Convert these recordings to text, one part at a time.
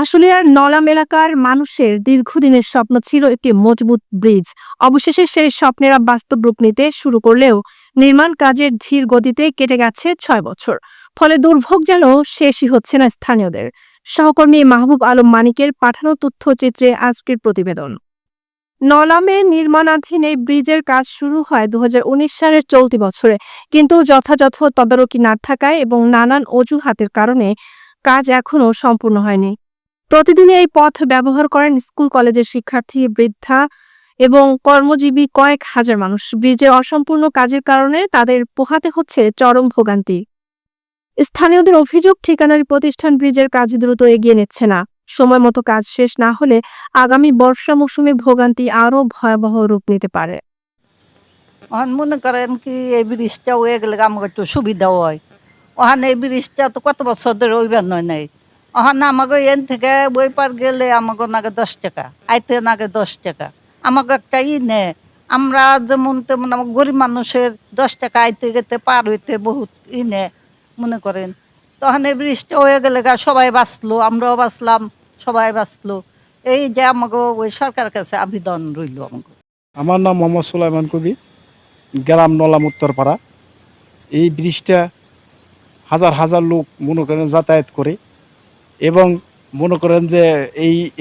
আশুলিয়ার নলাম এলাকার মানুষের দীর্ঘদিনের স্বপ্ন ছিল একটি মজবুত ব্রিজ। অবশেষে সেই স্বপ্নেরা বাস্তব রূপ নিতে শুরু করলেও নির্মাণ কাজের ধীর গতিতে কেটে গেছে 6 বছর। ফলে দুর্ভোগ যেন শেষই হচ্ছে না স্থানীয়দের। সহকর্মী মাহবুব আলম মানিকের পাঠানো তথ্যচিত্রে আজকের প্রতিবেদন। নলামে নির্মাণাধীন এই ব্রিজের কাজ শুরু হয় 2019 সালের চলতি বছরে, কিন্তু যথাযথ তদারকি না থাকায় এবং নানান অজুহাতের কারণে কাজ এখনও সম্পূর্ণ হয়নি। প্রতিদিনই এই পথ ব্যবহার করেন স্কুল কলেজের শিক্ষার্থী, বৃদ্ধা এবং কর্মজীবী কয়েক হাজার মানুষ। ব্রিজের অসম্পূর্ণ কাজের কারণে তাদের পোহাতে হচ্ছে চরম ভোগান্তি। স্থানীয়দের অভিযোগ, ঠিকাদারি প্রতিষ্ঠান ব্রিজের কাজ দ্রুত এগিয়ে নিচ্ছে না। সময় মতো কাজ শেষ না হলে আগামী বর্ষা মৌসুমে ভোগান্তি আরও ভয়াবহ রূপ নিতে পারে। মনে করেন কি এই ব্রিজটা হয়ে গেলে আমাকে একটু সুবিধা হয়। ওখানে এই ব্রিজটা তো কত বছর ধরে ওইবার নয় নাই। ওখানে আমাকে এন থেকে বই পার গেলে আমাকে নাগে 10 টাকা, আইতে নাগে 10 টাকা। আমাকে একটা নে আমরা যেমন তেমন আমার গরিব মানুষের 10 টাকা আইতে গেতে পার হইতে বহুত নে মনে করেন। তখন এই ব্রিজটা হয়ে গেলে সবাই বাঁচলো, আমরাও বাঁচলাম, সবাই বাঁচলো। এই যে আমাকে ওই সরকারের কাছে আবেদন রইল আমাকে। আমার নাম মোহাম্মদ সুলাইমান কবি, গ্রাম নলাম উত্তরপাড়া। এই ব্রিজটা হাজার হাজার লোক মনে করেন যাতায়াত করে, এবং মনে করেন যে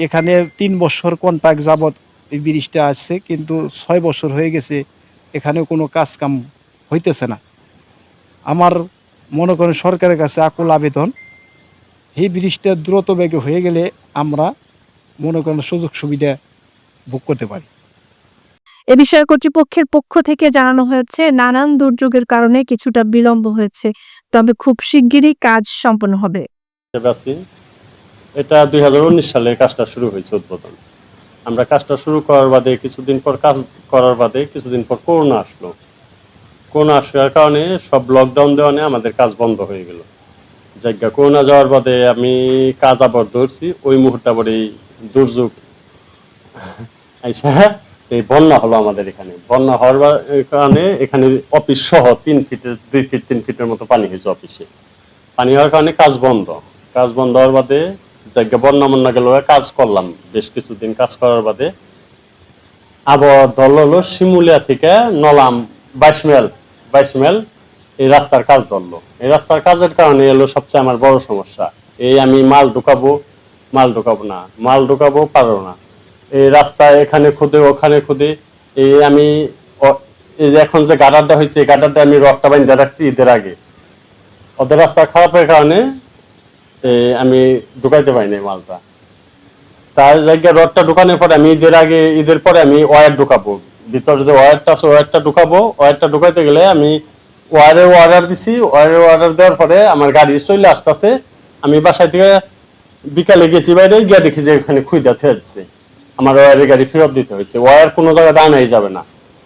এখানে 3 বছর কন্ট্রাক্ট যাবৎ এই ব্রিজটা আসছে, কিন্তু 6 বছর হয়ে গেছে এখানে কোনো কাজ কাম হইতেছে না। আমার মনে করেন সরকারের কাছে আকুল আবেদন, এই ব্রিজটা দ্রুত বেগে হয়ে গেলে আমরা মনে করেন সুযোগ সুবিধা ভোগ করতে পারি। এ বিষয়ে কর্তৃপক্ষের পক্ষ থেকে জানানো হয়েছে, নানান দুর্যোগের কারণে কিছুটা বিলম্ব হয়েছে, তবে খুব শিগগিরই কাজ সম্পন্ন হবে। এটা 2019 সালে কাজটা শুরু হয়েছে উদ্বোধন। আমরা কাজটা শুরু করার বাদে কিছুদিন পর কিছুদিন পর করোনা আসলো। করোনা আসার কারণে সব লকডাউন দেওয়ানে আমাদের কাজ বন্ধ হয়ে গেল। জায়গা করোনা যাওয়ার বাদে আমি কাজ আবার ধরছি, ওই মুহূর্তে আবার এই দুর্যোগ এই বন্যা হলো আমাদের এখানে। বন্যা হওয়ার কারণে এখানে অফিস সহ 2 ফিট 3 ফিটের মতো পানি হয়েছে অফিসে। পানি হওয়ার কারণে কাজ বন্ধ হওয়ার বাদে জায়গা বন্যা গেল, কাজ করলাম বেশ কিছুদিন। কাজ করার বাদে আবার দল হলো শিমুলিয়া থেকে নলাম 22 মাইল এই রাস্তার কাজ ধরলো। এই রাস্তার কাজের কারণে এলো সবচেয়ে আমার বড় সমস্যা। আমি মাল ঢুকাবো পারো না। এই রাস্তা এখানে খুদে ওখানে খুদে। আমি এখন যে গাডারটা হয়েছে, এই গাডারটা আমি রডটা বাইন্ধে রাখছি ঈদের আগে। ওদের রাস্তা খারাপের কারণে আমি ঢুকাইতে পারিনি মালটা। তার জায়গায় রডটা ঢুকানোর পরে আমি ঈদের পরে আমি ওয়্যার ঢুকাবো, ভিতরে যে ওয়্যারটা আছে ওয়্যারটা ঢুকাবো। ওয়্যারটা ঢুকাইতে গেলে আমি ওয়্যারের অর্ডার দিছি। ওয়্যারের অর্ডার দেওয়ার পরে আমার গাড়ি চলে আসতেছে। আমি বাসায় থেকে বিকালে গেছি, বাইরে গিয়ে দেখি যে এখানে খুঁজা থেয়ে যাচ্ছে। আমার ওয়্যারের গাড়ি ফেরত দিতে হয়েছে। ওয়্যার কোনো জায়গায় দাঁড়াই যাবে না।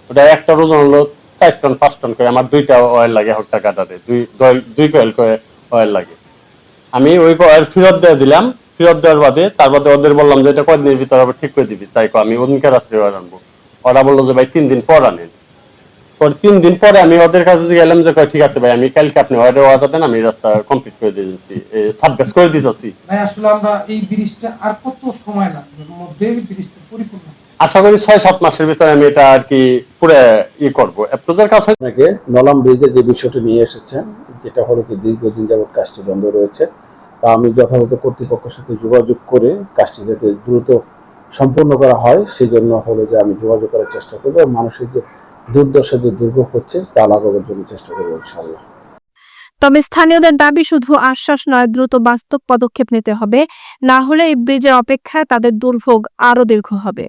ওটা একটা ওজন হলো 4 টন 5 টন করে। আমার 2টা ওয়্যার লাগে, একটা কাটাতে 2 কয়েল করে ওয়্যার লাগে। আমি ওই ওয়্যার ফেরত দিয়ে দিলাম। ফেরত দেওয়ার বাদে তার বাদে ওদের বললাম যে এটা কয়েকদিনের ভিতরে আবার ঠিক করে দিবি। তাই আমি ওদিনকে রাত্রে ওয়্যার আনবো। ওরা বললো যে ভাই 3 দিন পর আনেন। পরে 3 দিন পরে আমি ওদের কাছে গেলাম যে ঠিক আছে ভাই, আমি কালকে আপনি অর্ডার দেন, আমি রাস্তা কমপ্লিট করে দিয়ে দিচ্ছি, সাবগাস করে দিতেছি। ভাই আসলে আমরা এই ব্রিজটা আর কত সময় লাগবে মধ্যে এই ব্রিজটা পরিপূর্ণ? আশা করি 6-7 মাসের ভিতরে আমি এটা আর কি পুরো করবো। অ্যাপ্রোচের কাছে আপনাকে নলাম ব্রিজের যে বিষয়টি নিয়ে এসেছেন, যেটা হলো কি দীর্ঘদিন যাবৎ কাজটি বন্ধ রয়েছে, তা আমি যথাযথ কর্তৃপক্ষের সাথে যোগাযোগ করে কাজটি যাতে দ্রুত সম্পূর্ণ করা হয় সেই জন্য হলো যে আমি যোগাযোগ করার চেষ্টা করবো। মানুষের যে দুর্দশা যে দুর্ভোগ হচ্ছে তা লাঘবের জন্য চেষ্টা করবো ইনশাআল্লাহ। তবে স্থানীয়দের দাবি শুধু আশ্বাস নয়, দ্রুত বাস্তব পদক্ষেপ নিতে হবে, না হলে এই ব্রিজের অপেক্ষায় তাদের দুর্ভোগ আরও দীর্ঘ হবে।